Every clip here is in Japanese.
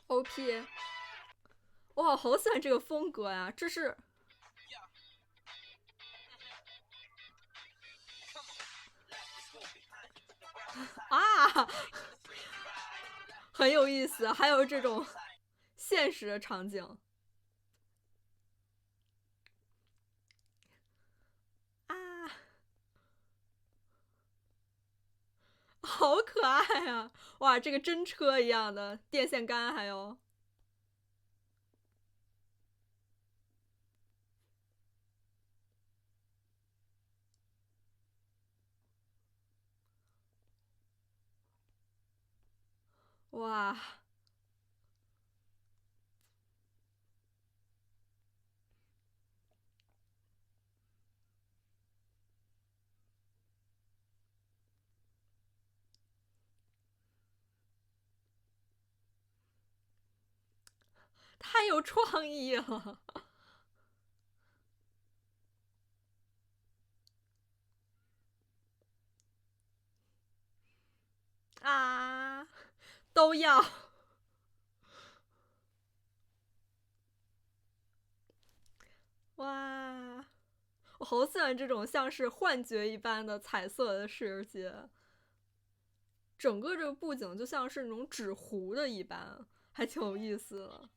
OP，哇，好喜欢这个风格呀！这是啊，很有意思，还有这种现实的场景啊，好可爱啊！哇，这个真车一样的电线杆，还有哇太有创意了啊！都要哇！我好喜欢这种像是幻觉一般的彩色的世界，整个这个布景就像是那种纸糊的一般，还挺有意思的。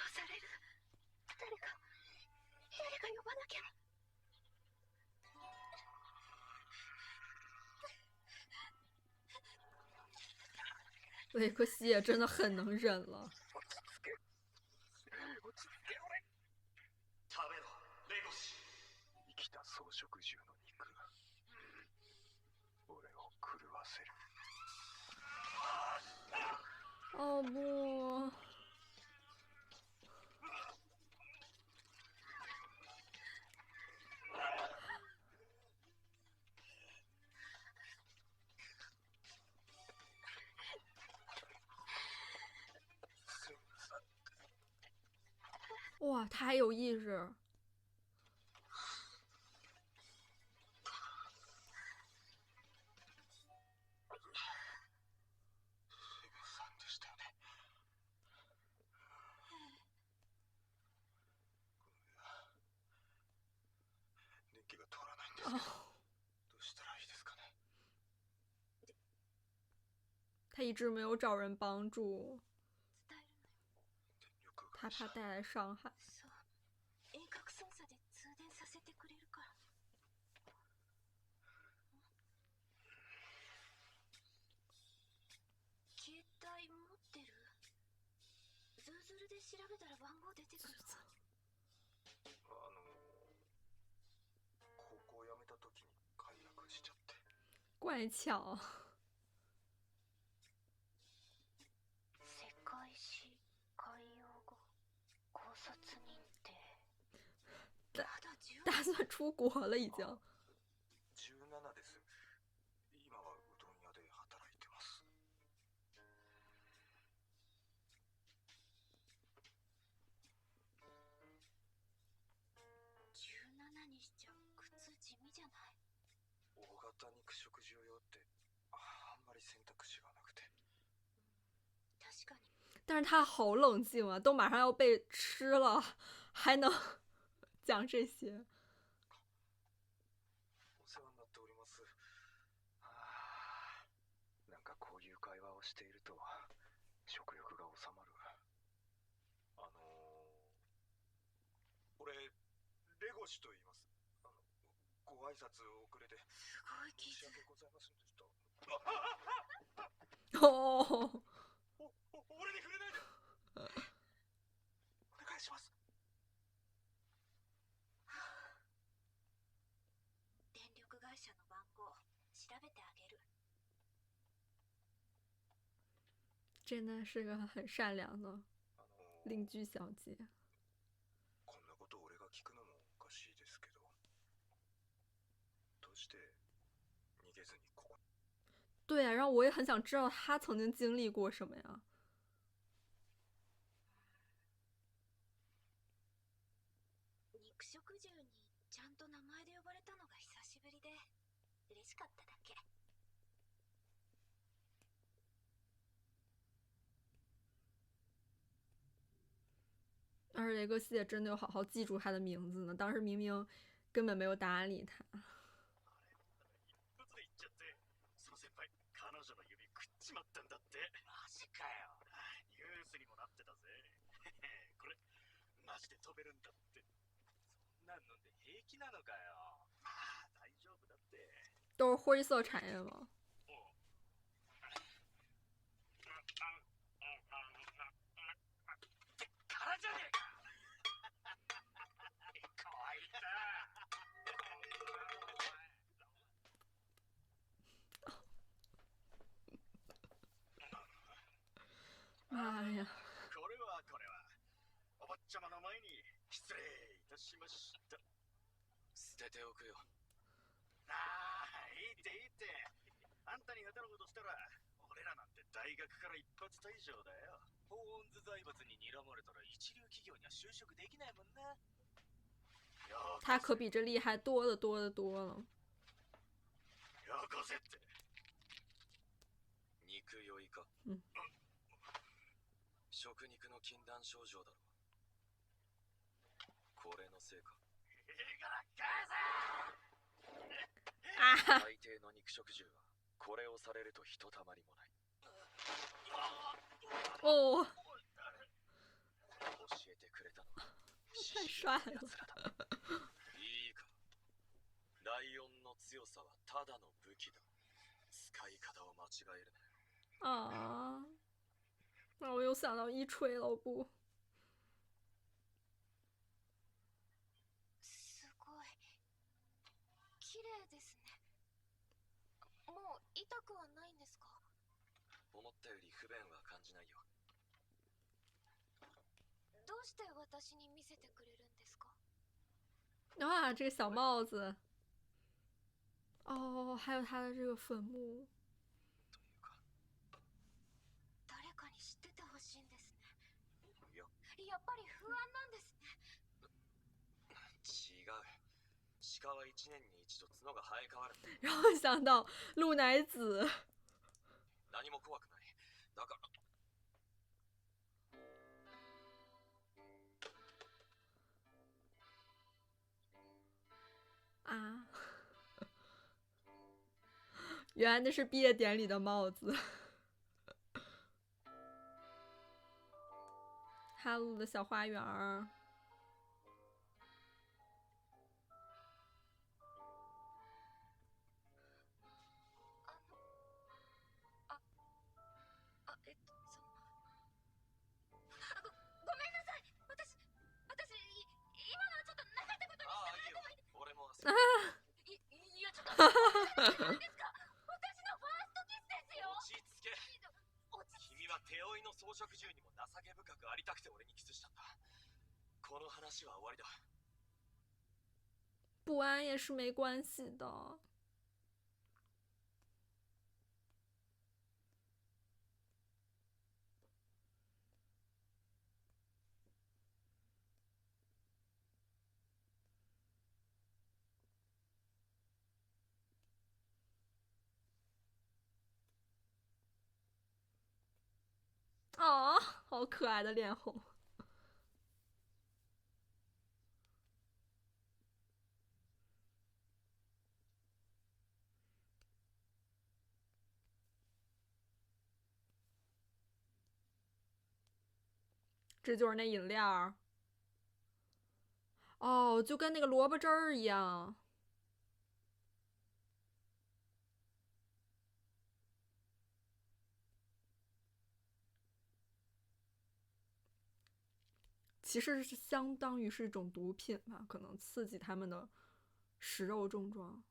殺される。誰か呼ばなきゃ。维克西也真的很能忍了。食べろレゴシ。生きた草食獣の肉が俺を狂わせる。哦不，哇，他还有意识。さんでしたよね。電気が通らないんですけど、どうしたらいいですかね。他一直没有找人帮助，伝えるのよ。電力他会社怕带来伤害。そう。遠隔操作で通電させてくれるから。携帯持ってる？ズーズルで調べたら番号出てくるわ。高校辞めた時に解約しちゃって。怪巧，世界史、海洋語、高卒認定。だまだ10打算出国了已经。17です。今はうどん屋で働いてます。17にしちゃ靴地味じゃない？大型肉食獣用ってあんまり選択肢がなくて。確かに。但是他好冷静啊，都马上要被吃了，还能讲这些。お世話になっております。なんかこういう会話をしていると食欲が収まる。俺レゴシと言います。ご挨拶遅れてすごい申し傷。訳ございませんでした。哦，俺に触れないで。お願いします。電力会社の番号調べてあげる。真的是个很善良的邻居小姐。聞くのもおかしいですけど、どうして逃げずにここ。对呀、然后我也很想知道他曾经经历过什么呀。肉食獣にちゃんと名前で呼ばれたのが久しぶりで嬉しかっただけ。而雷格西也真的有好好记住他的名字呢，当时明明根本没有搭理他。一発で言っちゃって、その先輩、彼女の指食っちまったんだって。マジかよ。ニュースにもなってたぜ。これ、マジで飛べるんだって。そんなん飲んで平気なのかよ。まあ、大丈夫だって。都是灰色产业吗？空じゃねえか。こいつ。妈呀！これはお坊ちゃまの前に失礼いたしました。捨てておくよ。ああ、いいっていいって。あんたに下手なことしたら俺らなんて大学から一発退場だよ。ポーンズ財閥に睨まれたら一流企業には就職できないもんな。他可比这厉害多的多的多了。よこせって。肉酔いか。うん。食肉の禁断症状だろ。これのせいか。いいから返せ。大抵の肉食獣はこれをされるとひとたまりもない。哦，教えてくれたのは太帅了。いいか。ライオンの強さはただの武器だ。使い方を間違えるな。啊，让我又想到一锤了不？すごい綺麗ですね。もう痛くはないんですか？思ったより不便は感じないよ。どうして私に見せてくれるんですか？啊，这个小帽子。哦，还有他的这个坟墓。誰かに知っててほしいんですね。いや、やっぱり不安なんですね。違う。鹿は1年に一度角が生え変わる。然后想到鹿乃子。何も怖くない。だから。啊，原来那是毕业典礼的帽子。哈鲁的小花园儿。ごめんなさい。私今のはちょっとなかったことにしてもらってもいい？俺もあいやちょっと何ですか？私のファーストキスですよ。落ち着け。君は手負いの草食獣にも情け深くありたくて俺にキスしたんだ。この話は終わりだ。不安也是没关系的。哦，好可爱的脸红。这就是那饮料。哦，就跟那个萝卜汁儿一样。其实是相当于是一种毒品吧，可能刺激他们的食肉症状。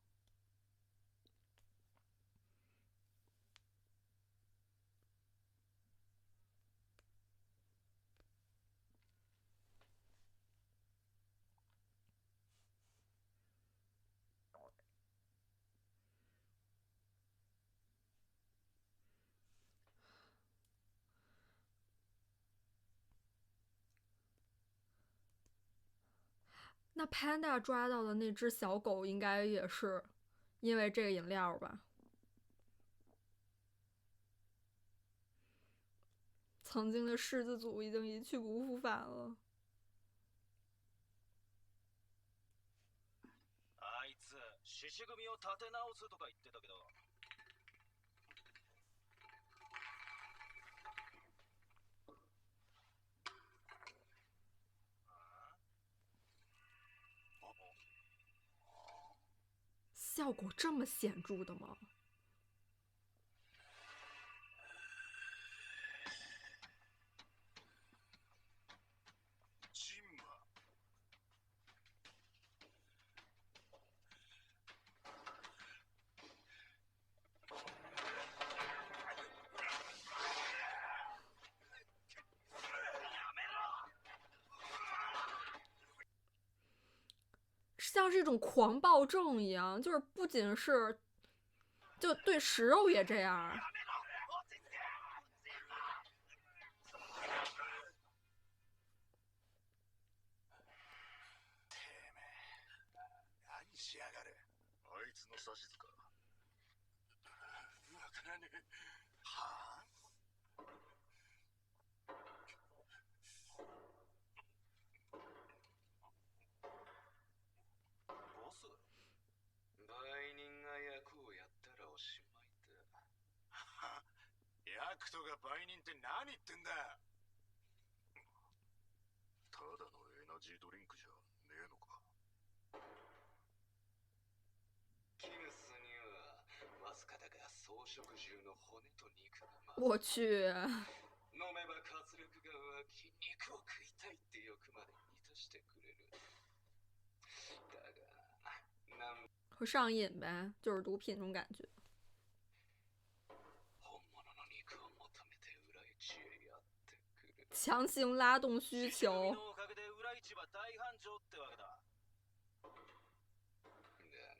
那 Panda 抓到的那只小狗应该也是因为这个饮料吧？曾经的狮子族已经一去不复返了。あいつ獅子組を立て直すとか言ってたけど、效果这么显著的吗？ジンマ。像是一种狂暴症一样，就是不仅是就对食肉也这样。何しやがる。あいつの指図か。わからねえ。はあ。ボス。売人が役をやったらおしまいだ。役とか売人って何言ってんだ。ただのエナジードリンクじゃねえのか。キムスにはわずかだが草食獣の骨と肉が我去，飲めば活力が湧き、肉を食いたいって欲まで満たしてくれる。だがなん会上瘾呗，就是毒品那种感觉。本物の肉を求めて裏市へやってくる。强行拉动需求。のおかげで裏市は大繁盛ってわけだ。だが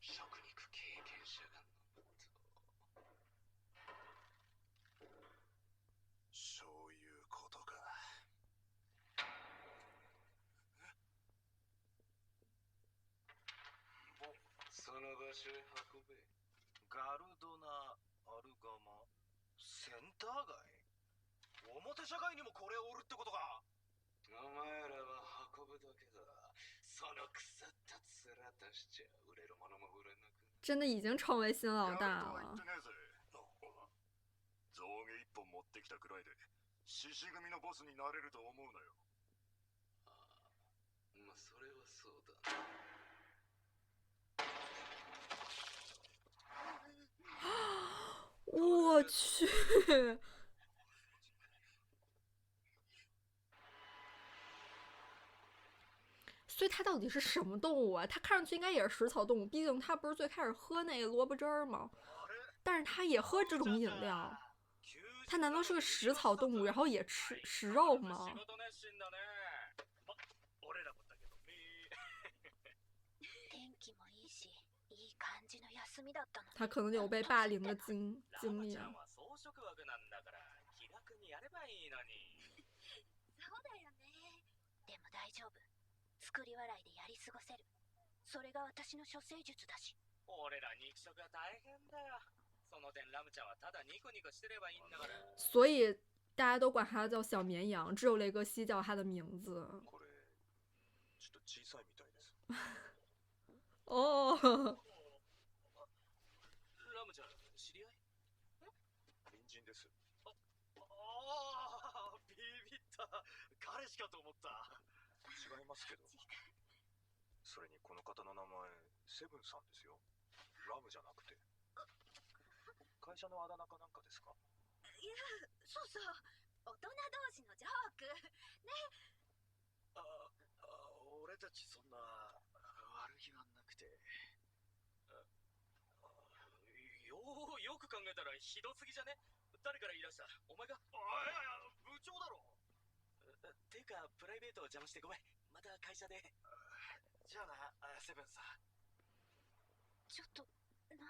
食肉経験者が飲むと。そういうことか。その場所へ運べ。ガルドナ・アルガマセンター街。表社会にもこれを売るってことか。お前らは運ぶだけだ。その腐った面出しちゃ売れるものも売れなく。真的已经成为新老大了。象牙一本持ってきたくらいで獅子組のボスになれると思うなよ。ああ、まあそれはそうだな。我去，所以它到底是什么动物啊？它看上去应该也是食草动物，毕竟它不是最开始喝那个萝卜汁儿吗？但是它也喝这种饮料，它难道是个食草动物，然后也吃食肉吗？他可能有被霸凌的经历。そうだよね。でも大丈夫。作り笑いでやり過ごせる。それが私の処世術だし。俺ら肉食は大変だよ。その点ラムちゃんはただニコニコしてればいいんだから。所以大家都管他叫小绵羊，只有雷格西叫他的名字。これちょっと小さいみたいです。哦。ラムちゃん知り合い？隣人です。ああ、ビビった。彼氏かと思った。違いますけど。それにこの方の名前セブンさんですよ。ラムじゃなくて。会社のあだ名かなんかですか？いや、そうそう。大人同士のジョーク。ね。俺たちそんな悪気はなくて。よく考えたらひどすぎじゃね？誰から言い出した？お前が？いや、部長だろ。ていうかプライベートを邪魔してごめん。また会社で。じゃあな、セブンさん。ちょっと何？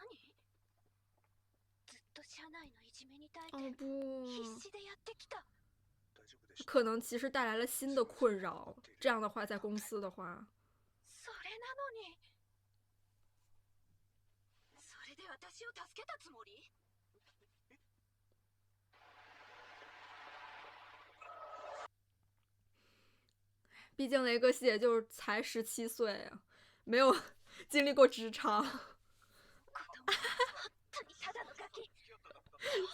ずっと社内のいじめに耐えて哦不，必死でやってきた。大丈夫でし可能其实带来了新的困扰。这样的话，在公司的话，それなのに、それで私を助けたつもり？毕竟雷格西也就是才17岁啊，没有经历过职场。子供は本当にただのガキ。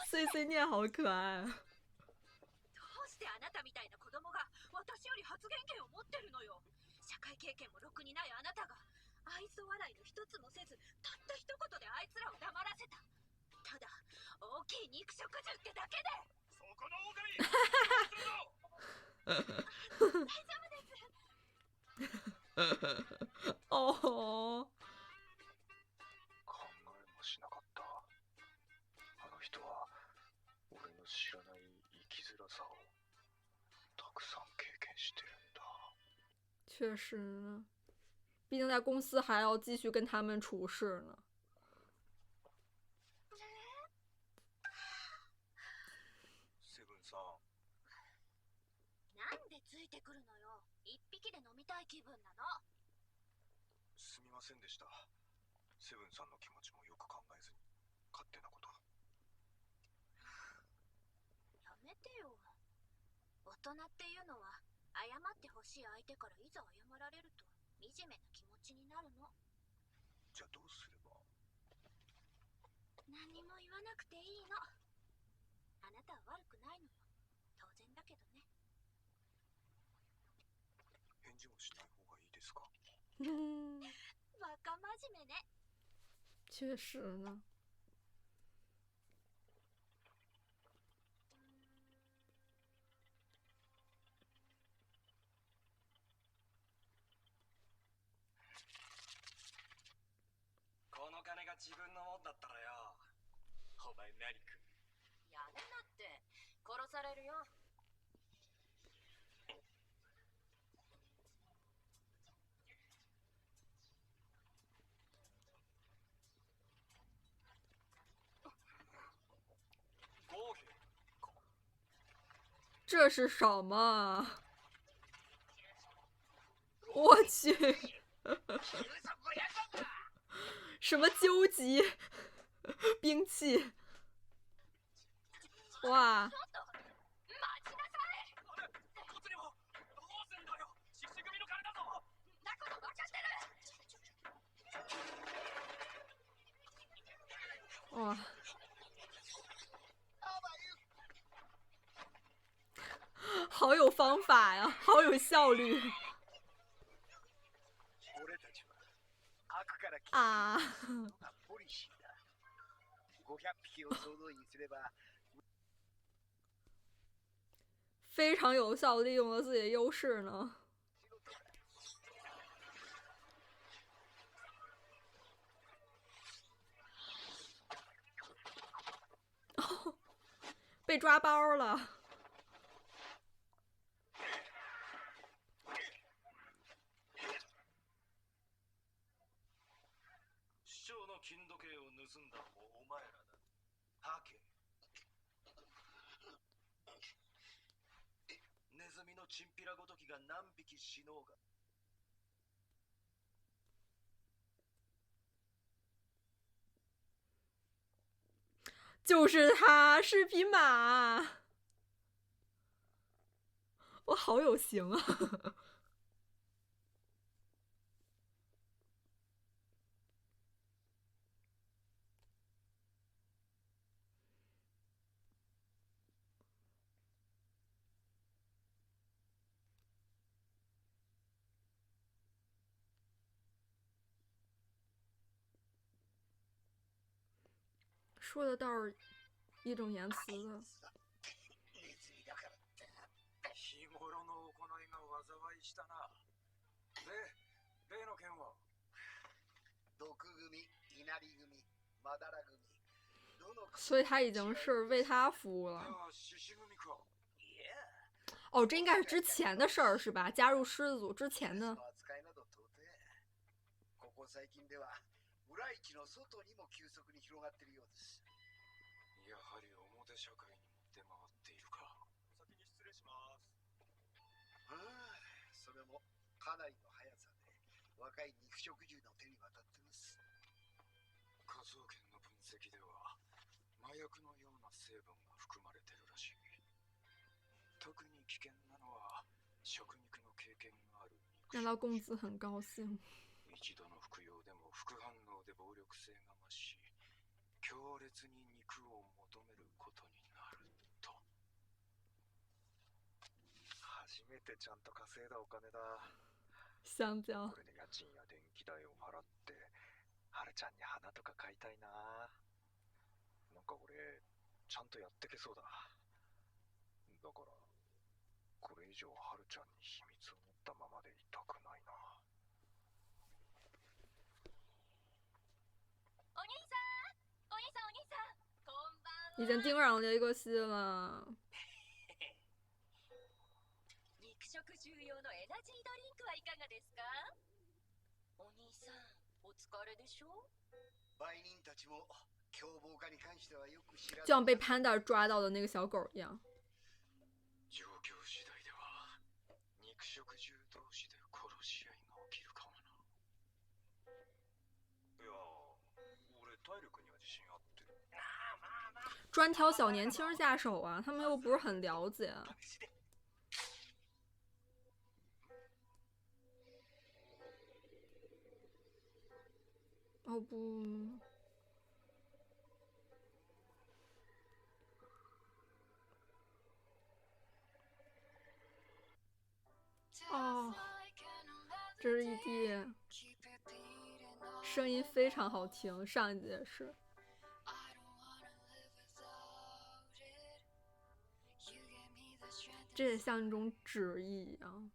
碎碎念好可愛。どうしてあなたみたいな子供が私より発言権を持ってるのよ。社会経験もろくにないあなたが愛想笑いの一つもせず、たった一言であいつらを黙らせた。ただ大きい肉食獣ってだけで。そこの狼どうするの大丈夫です。哦，考えもしなかった。あの人は俺の知らない生きづらさをたくさん経験してるんだ。确实呢，毕竟在公司还要继续跟他们处事呢。セブンさん、なんでついてくるのよ。一匹で飲みたい気分なの。すみませんでした。セブンさんの気持ちもよく考えずに勝手なこと。やめてよ。大人っていうのは謝ってほしい相手からいざ謝られると惨めな気持ちになるの。じゃあどうすれば？何も言わなくていいの。あなたは悪くないのよ。当然だけどね。返事もしない方がいいですか？嗯，バカ真面目ね。确实呢。この金が自分のもんだったらよ、お前何食う？やるなって。殺されるよ。ゴーヘ这是什么？我去，什么究极兵器？哇！ちょっと待ちなさい。こっちにもどうすんだよ、獅子組の金だぞ。なこと分かってる。哇！好有方法呀，好有效率俺たちは悪から来啊！たのがポリシーだ。500匹を総動員すれば非常有效利用了自己的优势呢。哦，被抓包了。師匠の金時計を盗んだのもお前らだ。はけ。ネズミのチンピラごときが何匹死のうが。就是他，是匹马。我好有型啊！说的倒是一种言辞的。ネズミだからって日頃の行いが災いしたな。で、例の件は毒組、稲荷組、まだら組、どの所以他已经是为他服务了。獅子組か。いや、哦，这应该是之前的事儿是吧？加入狮子组之前的。扱いなど到底。ここ最近では裏市の外にも急速に広がっているようです。やはり表社会にも出回っているか。お先に失礼します。れもかなりの速さで若い肉食獣の手に渡ってます。科捜研の分析では麻薬のような成分が含まれてるらしい。特に危険なのは食肉の経験がある肉难道公子很高兴？一度の服用でも副反応で暴力性が増し、強烈に肉を求めることになると。初めてちゃんと稼いだお金だ。香蕉これで家賃や電気代を払ってはるちゃんに花とか買いたいな。なんか俺ちゃんとやってけそうだ。だからこれ以上はるちゃんに秘密を持ったままでいたくないな。お兄さんお兄さんお兄さん、こんばんは。已经盯上这个戏了。肉食獣用のエナジードリンクはいかがですか？お兄さんお疲れでしょ？売人たちも凶暴化に関してはよく知らない。就像被潘达抓到的那个小狗一样。状況次第では肉食獣同士で殺し合いが起きるかもな。いや俺体力には自信あって。专挑小年轻下手啊，他们又不是很了解。哦不，哦，这是异地，声音非常好听，上一集也是。这也像一种旨意一样。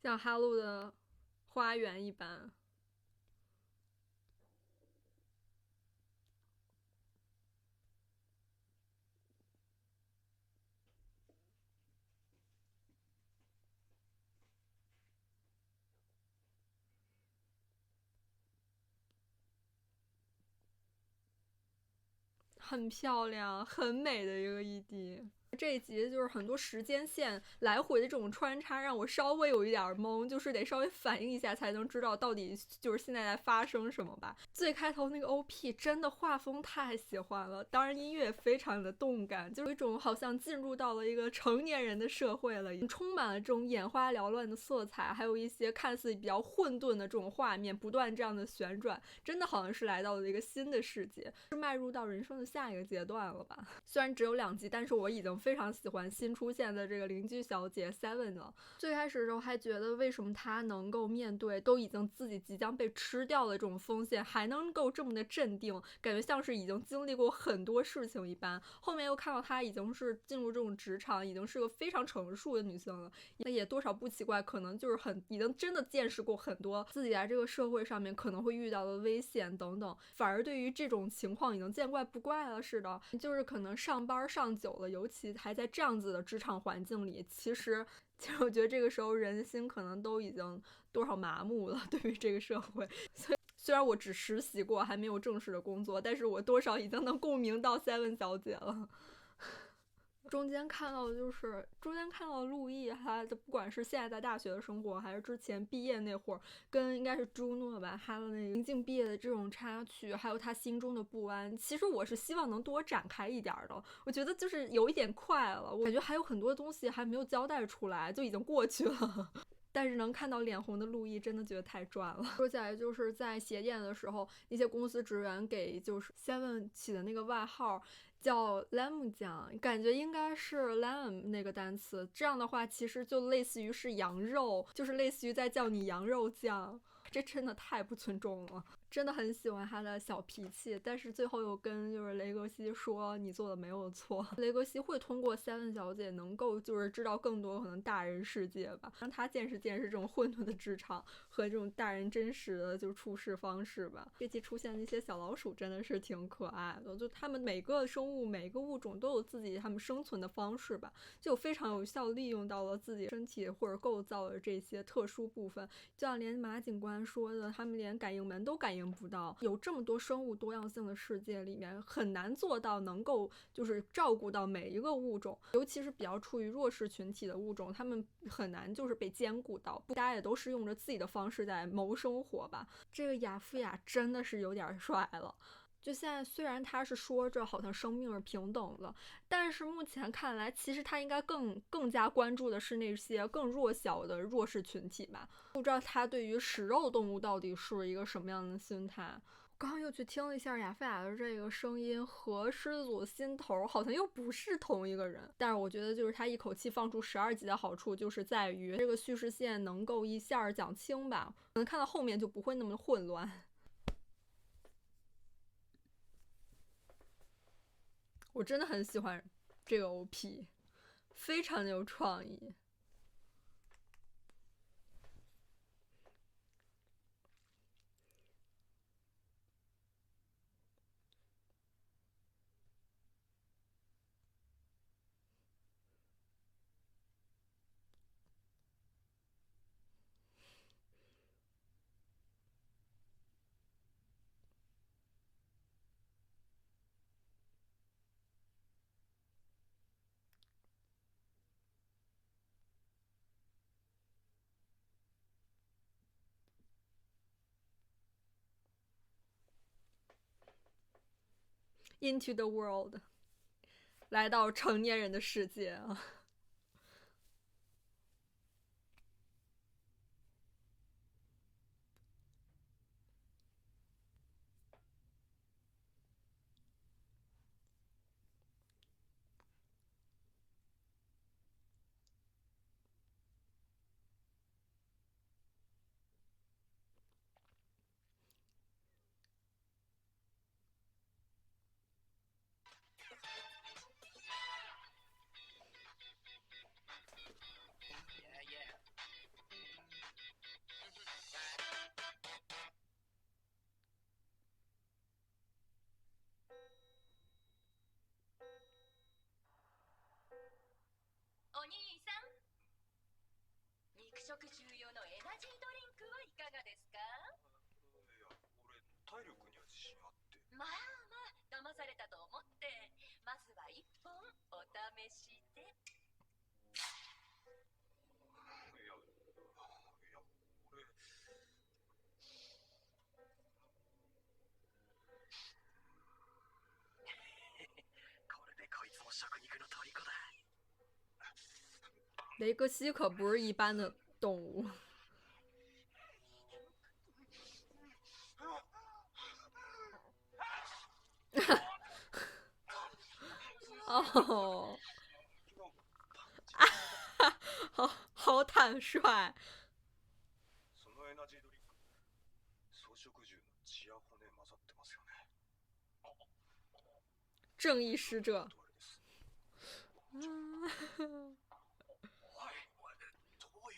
像哈路的花园一般。很漂亮，很美的一个异地。这一集就是很多时间线来回的这种穿插，让我稍微有一点懵，就是得稍微反应一下才能知道到底就是现在在发生什么吧。最开头那个 OP 真的画风太喜欢了，当然音乐也非常的动感，就有一种好像进入到了一个成年人的社会了，充满了这种眼花缭乱的色彩，还有一些看似比较混沌的这种画面不断这样的旋转，真的好像是来到了一个新的世界，是迈入到人生的下一个阶段了吧。虽然只有2集，但是我已经非常喜欢新出现的这个邻居小姐 Seven 了。最开始的时候还觉得为什么她能够面对都已经自己即将被吃掉的这种风险还能够这么的镇定，感觉像是已经经历过很多事情一般。后面又看到她已经是进入这种职场，已经是个非常成熟的女性了，那也多少不奇怪，可能就是已经真的见识过很多自己在这个社会上面可能会遇到的危险等等，反而对于这种情况已经见怪不怪了似的。就是可能上班上久了，尤其还在这样子的职场环境里，其实我觉得这个时候人心可能都已经多少麻木了，对于这个社会。所以虽然我只实习过，还没有正式的工作，但是我多少已经能共鸣到 Seven 小姐了。中间看到陆毅，他的不管是现在在大学的生活，还是之前毕业那会儿，跟应该是朱诺吧，他的那个临近毕业的这种插曲，还有他心中的不安，其实我是希望能多展开一点的。我觉得就是有一点快了，我感觉还有很多东西还没有交代出来，就已经过去了。但是能看到脸红的路易，真的觉得太赚了。说起来，就是在鞋店的时候，那些公司职员给就是 Seven 起的那个外号叫 Lamb 酱，感觉应该是 lamb 那个单词，这样的话其实就类似于是羊肉，就是类似于在叫你羊肉酱。这真的太不尊重了，真的很喜欢他的小脾气，但是最后又跟就是雷格西说你做的没有错。雷格西会通过 Seven 小姐能够就是知道更多可能大人世界吧，让他见识见识这种混沌的职场和这种大人真实的就处事方式吧。这期出现那些小老鼠真的是挺可爱的，就他们每个生物每个物种都有自己他们生存的方式吧，就非常有效利用到了自己身体或者构造的这些特殊部分，就像连马警官说的，他们连感应门都感应不到。有这么多生物多样性的世界里面，很难做到能够就是照顾到每一个物种，尤其是比较处于弱势群体的物种，他们很难就是被兼顾到。大家也都是用着自己的方式在谋生活吧。这个亚夫亚真的是有点帅了。就现在，虽然他是说着好像生命是平等的，但是目前看来，其实他应该更加关注的是那些更弱小的弱势群体吧。不知道他对于食肉动物到底是一个什么样的心态。刚刚又去听了一下亚菲亚的这个声音，和狮子组心头好像又不是同一个人。但是我觉得就是他一口气放出12集的好处，就是在于这个叙事线能够一下讲清吧，可能看到后面就不会那么混乱。我真的很喜欢这个 OP， 非常的有创意。Into the world， 来到成年人的世界啊！お兄さん、肉食獣用のエナジードリンクはいかがですか？いや、俺体力には自信あって。まあまあ騙されたと思って、まずは1本お試しで。いや俺これでこいつも食肉の虜だ。雷格西可不是一般的动物。哦，好坦率。そのエナジードリンク、草食獣の血や骨混ざってますよね。正义使者。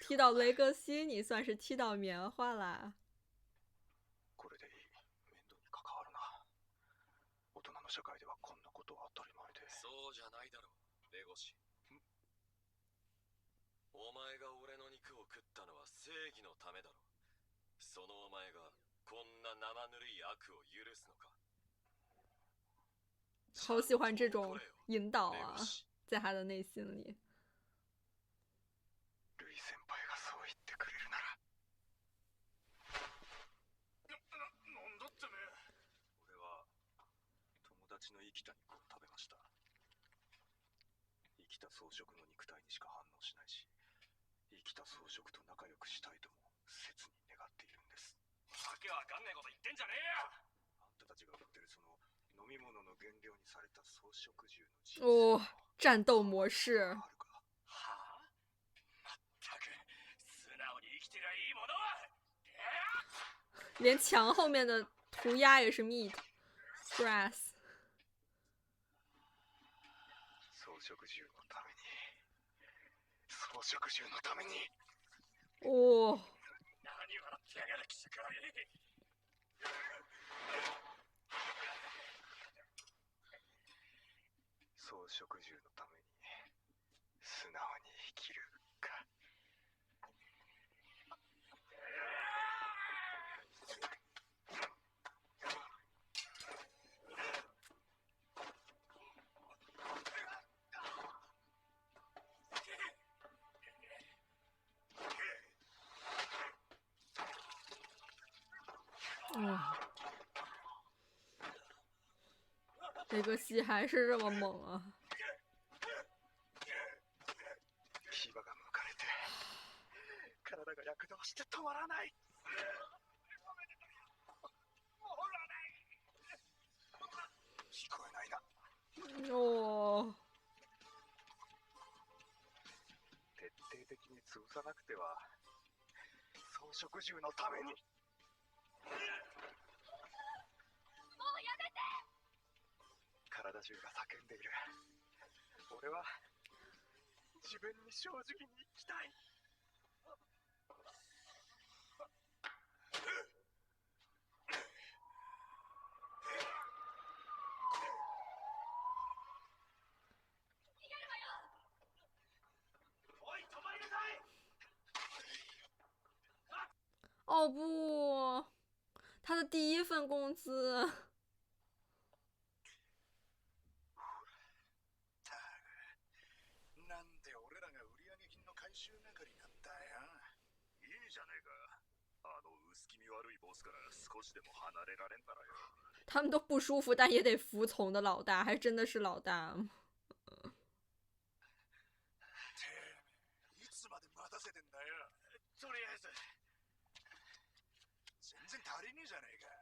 踢到雷格西，你算是踢到棉花啦。これでいい。面倒に関わるな。大人の社会ではこんなことは当たり前で。そうじゃないだろう、レゴシ。お前が俺の肉を食ったのは正義のためだろ。そのお前がこんな生ぬるい悪を許すのか。好喜欢这种引导啊，在他的内心里。ルイ先輩がそう言ってくれるなら。なんだってめえ。俺は友達の生きた肉を食べました。生きた草食の肉体にしか反応しないし、生きた装飾と仲良くしたいとも切に願っているんです。わけわかんねえこと言ってんじゃねえよ。あんたたちが売ってるその飲み物の原料にされた装飾銃の人哦，战斗模式，あるか？はあ？まったく素直に生きてりゃいいものは。连墙后面的涂鸦也是 meat grass。装飾銃のために、装飾銃のために。哦，何笑ってやがる気色悪い。装飾銃のために素直に生きるか。哇，这个戏还是这么猛啊！牙が向かれて体が躍動して止まらない。聞こえないな。哦，徹底的に潰さなくては。装飾銃のために。体中が叫んでいる。俺は自分に正直に生きたい。おい止まりなさい。哦不，他的第一份工资。なんで俺らが売上金の回収係なんだよ。いいじゃねえか。あの薄気味悪いボスから少しでも離れられんならよ。他们都不舒服，但也得服从的老大，还真的是老大。いつまで待たせてんだよ。とりあえず全然足りねえじゃねえか。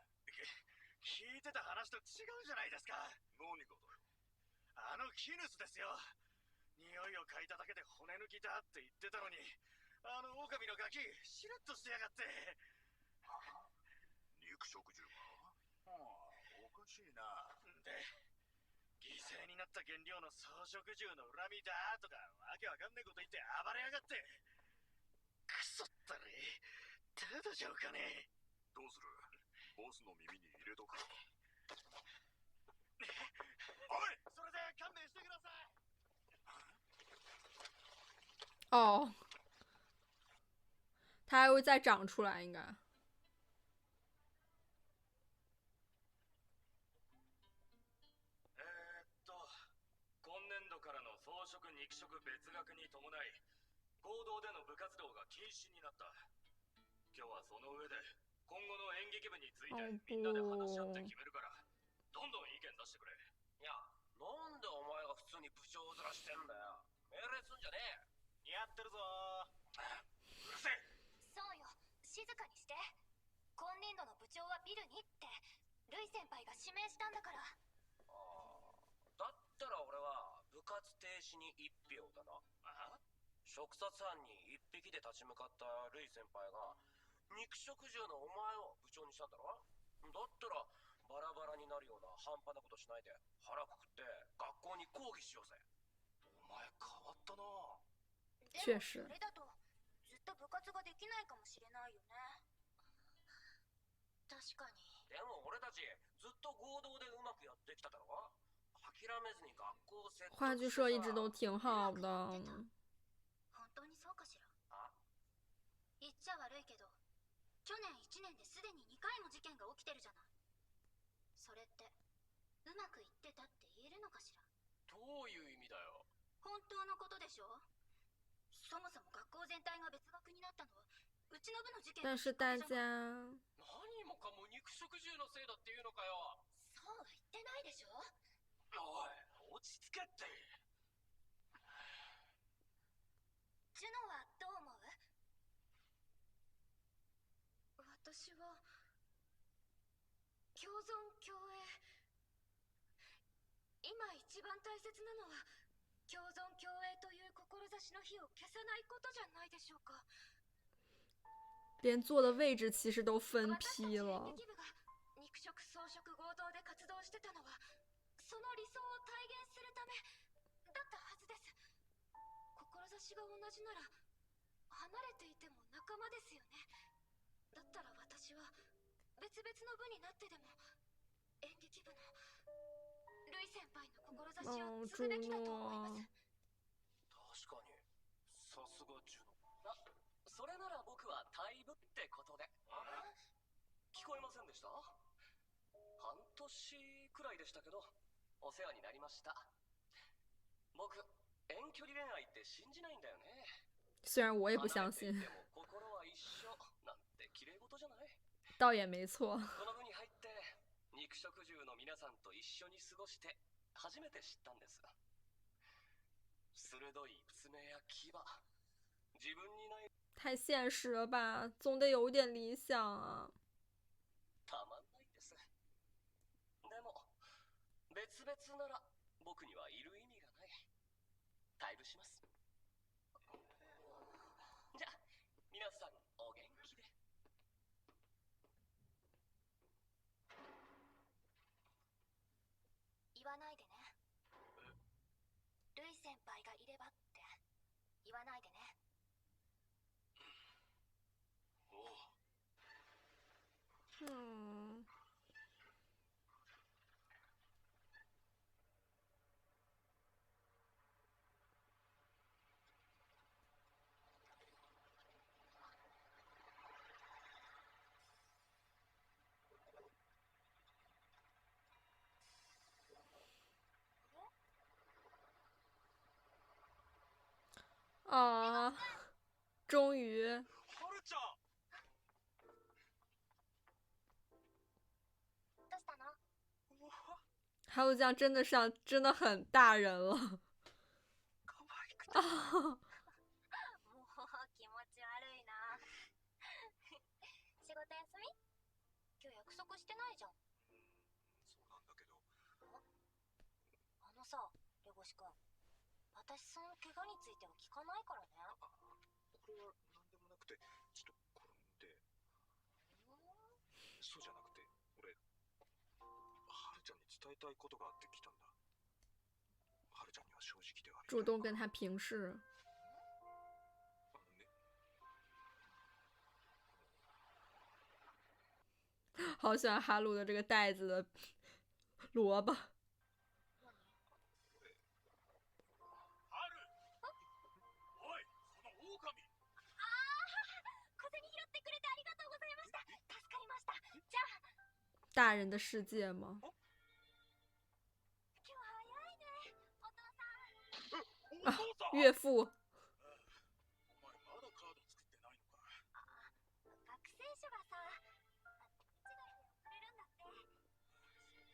聞いてた話と違うじゃないですか。何がだよ。あのキヌスですよ。匂いを嗅いだだけで骨抜きだって言ってたのに、あの狼のガキしれっとしてやがって。肉食獣か。おかしいな。で犠牲になった原料の装飾獣の恨みだとかわけわかんねえこと言って暴れやがって。クソったれ。ただじゃおかねえ。どうする？ボスの耳に入れとく。おい、それで勘弁してください。哦，它还会再长出来，应该。今年度からの装飾肉食別学に伴い合同での部活動が禁止になった。今日はその上で今後の演劇部についてみんなで話し合って決めるから、どんどん意見出してくれ。いや、なんでお前が普通に部長面してんだよ。命令すんじゃねやってるぞうるせえ。そうよ、静かにして。今年度の部長はビルにってルイ先輩が指名したんだから。え。だったら俺は部活停止に1票だな。触殺犯に1匹で立ち向かったルイ先輩が肉食獣のお前を部長にしたんだろ。だったらバラバラになるような半端なことしないで腹くくって学校に抗議しようぜ。お前変わったな。确实それだとずっと部活ができないかもしれないよね。確かに。でも俺たちずっと合同でうまくやってきただろ。諦めずに学校を説得话剧社一直都挺好的。本当にそうかしら。あ、言っちゃ悪いけど、去年1年ですでに2回も事件が起きてるじゃない。それってうまくいってたって言えるのかしら。どういう意味だよ。本当のことでしょ。そもそも学校全体が別学になったのはうちの部の事件が但是大家何もかも肉食獣のせいだっていうのかよ。そうは言ってないでしょ。おい、落ち着けって。ジュノはどう思う？私は共存共栄。今一番大切なのは共存共栄という志の火を消さないことじゃないでしょうか。连坐的位置其实都分批了。私たち演劇部が肉食草食合同で活動してたのはその理想を体現するためだったはずです。志が同じなら離れていても仲間ですよね。だったら私は別々の部になってでも演劇部のルイ先輩の志を継ぐべきだと思います。確かにさすがジュノ。それなら僕は退部ってことで。聞こえませんでした？半年くらいでしたけどお世話になりました。僕遠距離恋愛って信じないんだよね。虽然我也不相信。心は一緒なんて綺麗事じゃない？倒也没错。この部に入って肉食獣の皆さんと一緒に過ごして初めて知ったんです。鋭い爪や牙、自分にない。太现实了吧，总得有点理想啊。たまんないです。でも別々なら僕にはいる意味がない。退部します。じゃあ皆さんお元気で。言わないでね。ルイ先輩がいればって言わないでね。嗯。啊，终于。はるちゃん。どうしたの？哈鲁酱真的很大人了。もう気持ち悪いな。仕事休み？今日約束してないじゃん。そうなんだけど。あのさ、レゴシ君。私その怪我については聞かないからね。これは何でもなくて、ちょっと転んで。そうじゃなくて、俺、はるちゃんに伝えたいことがあって来たんだ。はるちゃんには正直である。主动跟他平视。好喜欢哈鲁的这个袋子的萝卜。大人的世界吗？啊，岳父。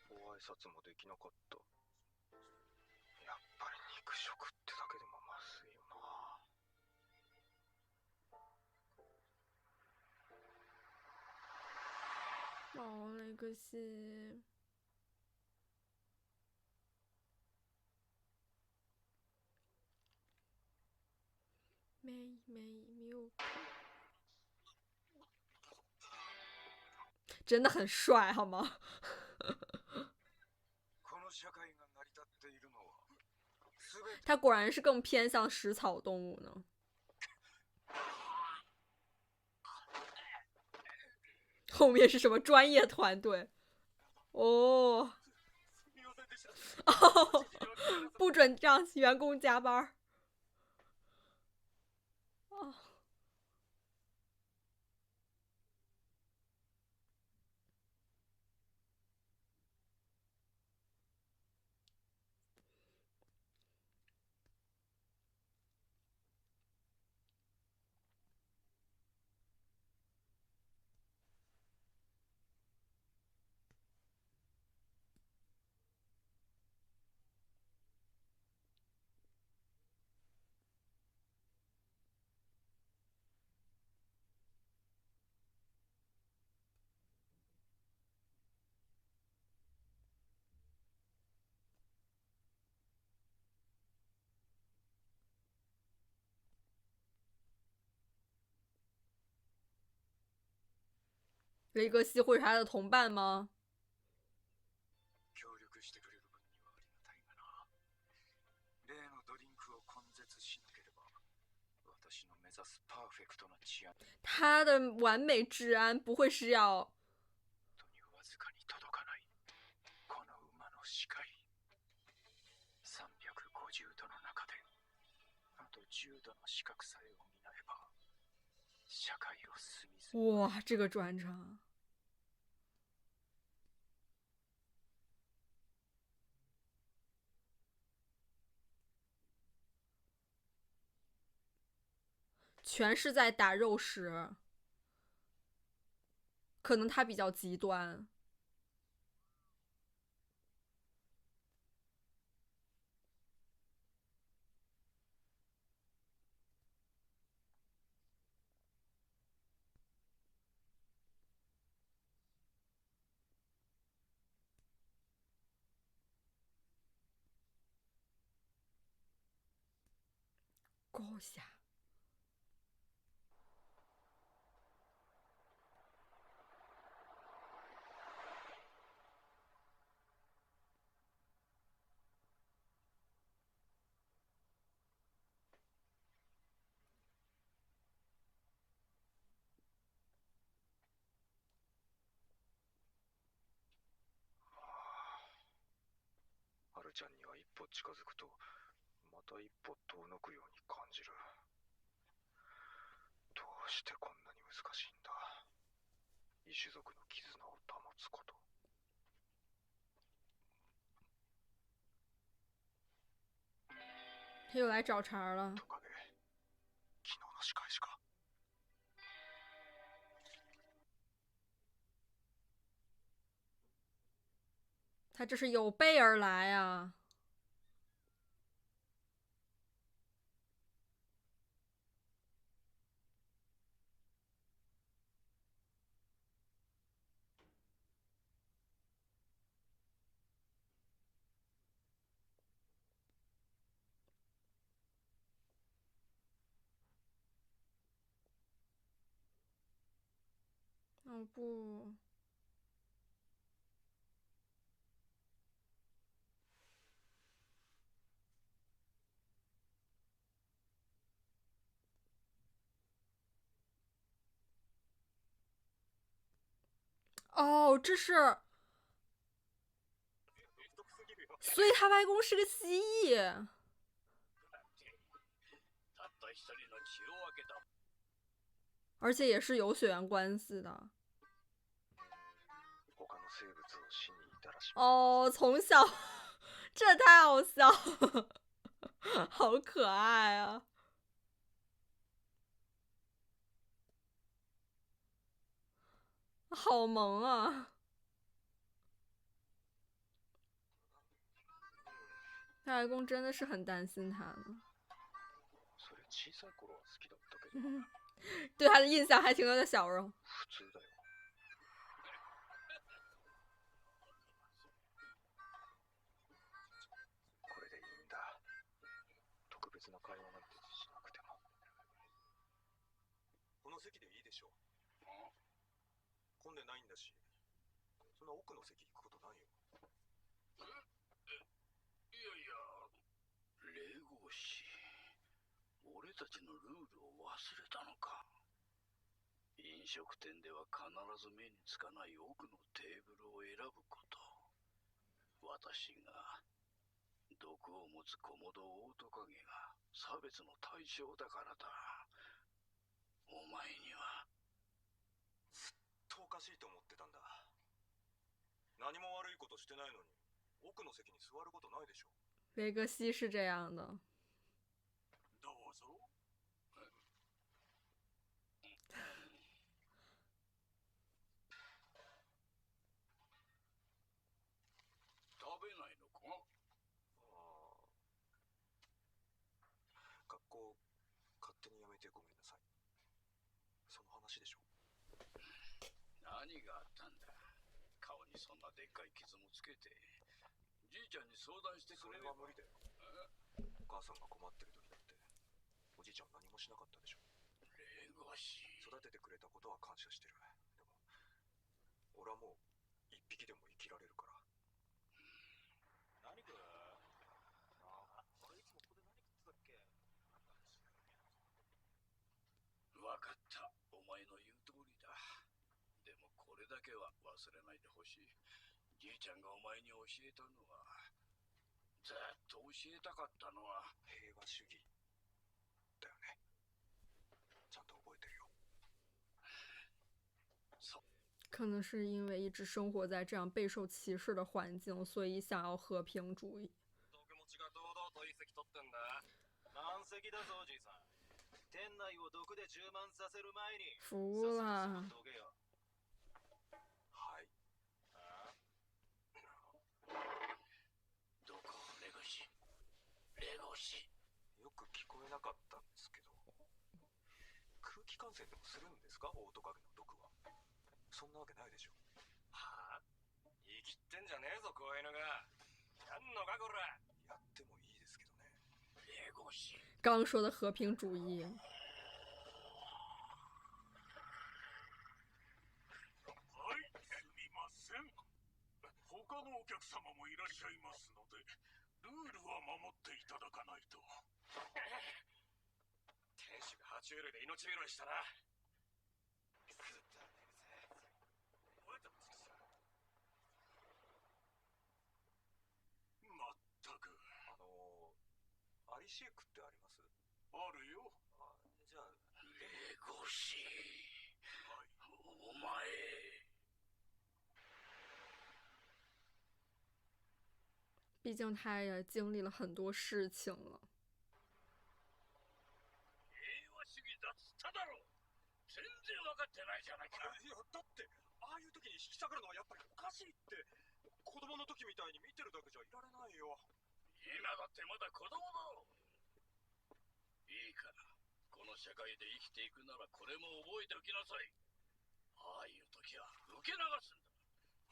ご挨拶もできなかった。やっぱり肉食ってだけでもまずいよな。哦，那个戏。没有看。真的很帅，好吗？他果然是更偏向食草动物呢。后面是什么专业团队？哦，哦，不准让员工加班。哦。雷格西会是他的同伴吗？協力してくれる分にはありがたいがな。例のドリンクを根絶しなければ、私の目指すパーフェクトな治安他的完美治安不会是要にわずかに届かない。この馬の視界。350度の中で、あと10度の視覚さえ補えば、社会を隅々。哇，这个转场。全是在打肉食，可能他比较极端。高下。ハルちゃんには一歩近づくと、また一歩遠のくように感じる。どうしてこんなに難しいんだ。異種族の絆を保つこと。他又来找茬了。トカゲ、昨日の仕返しか。他这是有备而来啊！哦不。哦，这是，所以他外公是个蜥蜴，而且也是有血缘关系的。哦，从小，这太好笑了，好可爱啊！好萌啊！他外公真的是很担心他呢。对他的印象还停留在小时候。この席でいいでしょう。混んでないんだし、そんな奥の席行くことないよ。いやいや、霊合師、俺たちのルールを忘れたのか。飲食店では必ず目につかない奥のテーブルを選ぶこと。私が毒を持つコモドオオトカゲが差別の対象だからだ。お前にはずっとおかしいと思ってたんだ。何も悪いことしてないのに奥の席に座ることないでしょ。雷格西是这样的。どうぞ。食べないのか？学校勝手にやめてごめんなさい。その話でしょ。何があったんだ。顔にそんなでっかい傷もつけて。じいちゃんに相談してくれれば。それは無理だよ。お母さんが困ってる時だっておじいちゃん何もしなかったでしょ。霊合師、育ててくれたことは感謝してる。でも俺はもう一匹でも生きられるから。何これ？俺いつもここで何食ってたっけ？わかった。お前の言う通りだ。でもこれだけは忘れないでほしい。じいちゃんがお前に教えたのは、ずっと教えたかったのは平和主義だよね。ちゃんと覚えてるよ。可能是因为一直生活在这样备受歧视的环境，所以想要和平主义。服了。よく聞こえなかったんですけど、空気感染でもするんですか、オオトカゲの毒は。そんなわけないでしょ。はあ、言い切ってんじゃねえぞ子犬が。やんのかこら。やってもいいですけどね。刚说的和平主义。はい、すみません。他のお客様もいらっしゃいますので、ルールは守っていただかないと。天使が爬虫類で命拾いしたな。まったく。アリシェイクってあります？あるよ。じゃあレゴシー。はい、お前。毕竟他也经历了很多事情了。平和主義だっつっただろ。全然分かってないじゃないか。いや、だってああいう時に引き下がるのはやっぱりおかしいって。子供の時みたいに見てるだけじゃいられないよ。今だってまだ子供だろ。いいから、この社会で生きていくならこれも覚えておきなさい。ああいう時は受け流すんだ。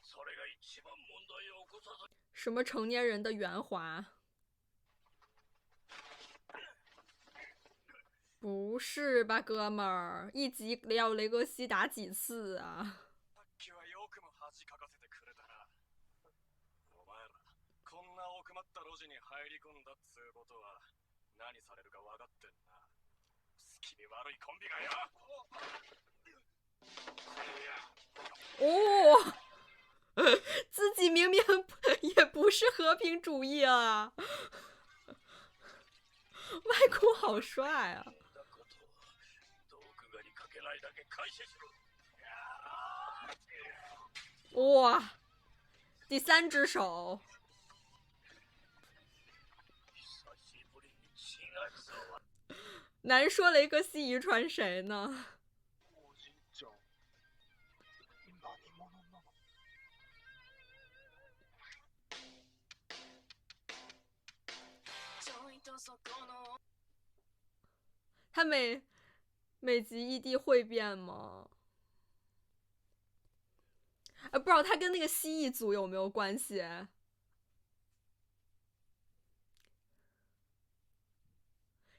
それが一番問題を起こさず。什么成年人的圆滑？不是吧，哥们儿，一集要雷格西打几次啊？さっきはよくも恥かかせてくれたな。お前ら、こんな奥まった路地に入り込んだっつうことは何されるか分かってんな。好きに悪いコンビがよ。哦。自己明明也不是和平主义啊，外公好帅啊！哇，第三只手，难说雷格西遗传谁呢？他每集异地会变吗？不知道他跟那个蜥蜴族有没有关系？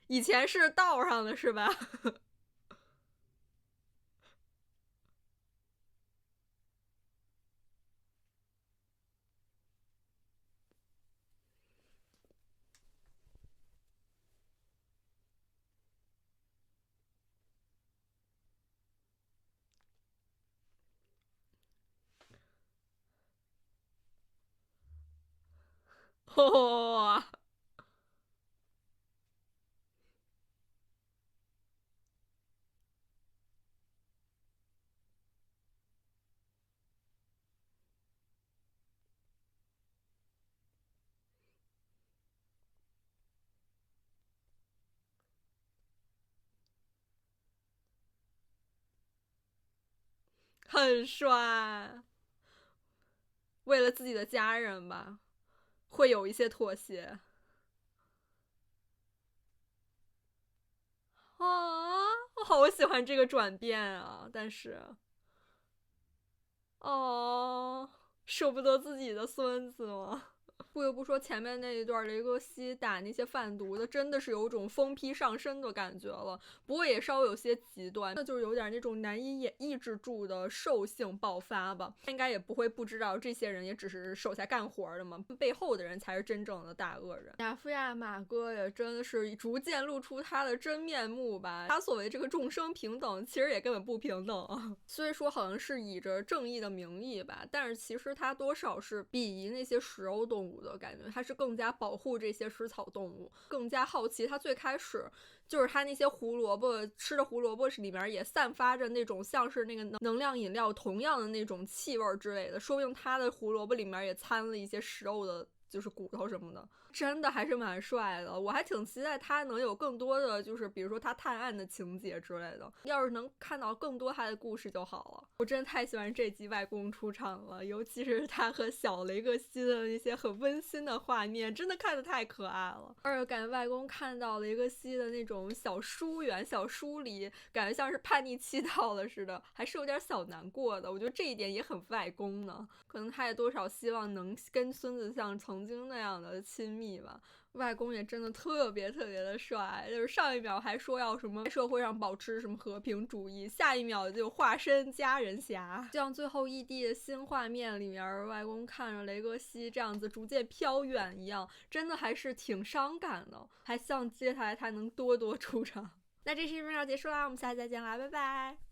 以前是道上的是吧？哇！很帅，为了自己的家人吧，会有一些妥协。啊，我好喜欢这个转变啊！但是，哦，舍不得自己的孙子吗？不得不说前面那一段雷格西打那些贩毒的真的是有种疯批上身的感觉了，不过也稍微有些极端，那就是有点那种难以抑制住的兽性爆发吧。应该也不会不知道这些人也只是手下干活的嘛，背后的人才是真正的大恶人。亚夫亚马哥也真的是逐渐露出他的真面目吧，他所谓这个众生平等其实也根本不平等啊。虽说好像是以着正义的名义吧，但是其实他多少是鄙夷那些食肉动物的感觉，他是更加保护这些食草动物，更加好奇。他最开始就是他那些胡萝卜吃的胡萝卜里面也散发着那种像是那个能量饮料同样的那种气味之类的，说不定他的胡萝卜里面也掺了一些食肉的就是骨头什么的，真的还是蛮帅的。我还挺期待他能有更多的就是比如说他探案的情节之类的，要是能看到更多他的故事就好了。我真的太喜欢这集外公出场了，尤其是他和小雷格西的那些很温馨的画面，真的看得太可爱了。而且感觉外公看到雷格西的那种小疏远小疏离，感觉像是叛逆期到了似的，还是有点小难过的。我觉得这一点也很外公呢，可能他也多少希望能跟孙子像曾经那样的亲密吧。外公也真的特别的帅，就是上一秒还说要什么社会上保持什么和平主义，下一秒就化身家人侠。就像最后一地的新画面里面，外公看着雷格西这样子逐渐飘远一样，真的还是挺伤感的，还希望接下来他能多出场。那这期就到这结束啦，我们下期再见啦，拜拜。